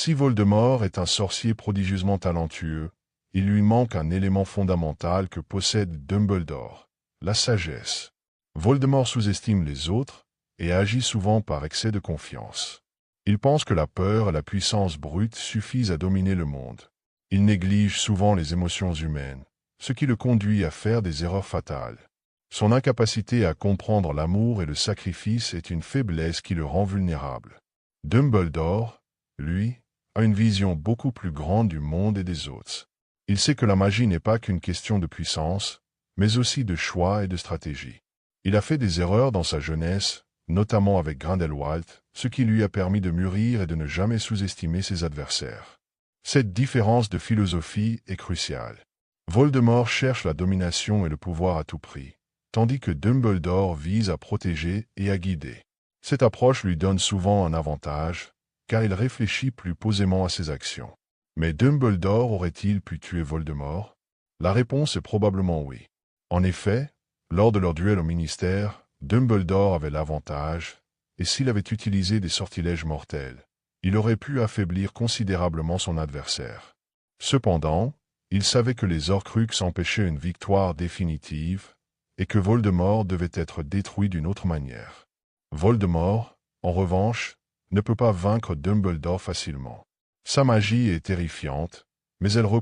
Si Voldemort est un sorcier prodigieusement talentueux, il lui manque un élément fondamental que possède Dumbledore, la sagesse. Voldemort sous-estime les autres et agit souvent par excès de confiance. Il pense que la peur et la puissance brute suffisent à dominer le monde. Il néglige souvent les émotions humaines, ce qui le conduit à faire des erreurs fatales. Son incapacité à comprendre l'amour et le sacrifice est une faiblesse qui le rend vulnérable. Dumbledore, lui, a une vision beaucoup plus grande du monde et des autres. Il sait que la magie n'est pas qu'une question de puissance, mais aussi de choix et de stratégie. Il a fait des erreurs dans sa jeunesse, notamment avec Grindelwald, ce qui lui a permis de mûrir et de ne jamais sous-estimer ses adversaires. Cette différence de philosophie est cruciale. Voldemort cherche la domination et le pouvoir à tout prix, tandis que Dumbledore vise à protéger et à guider. Cette approche lui donne souvent un avantage, car il réfléchit plus posément à ses actions. Mais Dumbledore aurait-il pu tuer Voldemort? La réponse est probablement oui. En effet, lors de leur duel au ministère, Dumbledore avait l'avantage, et s'il avait utilisé des sortilèges mortels, il aurait pu affaiblir considérablement son adversaire. Cependant, il savait que les Horcruxes empêchaient une victoire définitive, et que Voldemort devait être détruit d'une autre manière. Voldemort, en revanche, ne peut pas vaincre Dumbledore facilement. Sa magie est terrifiante, mais elle repose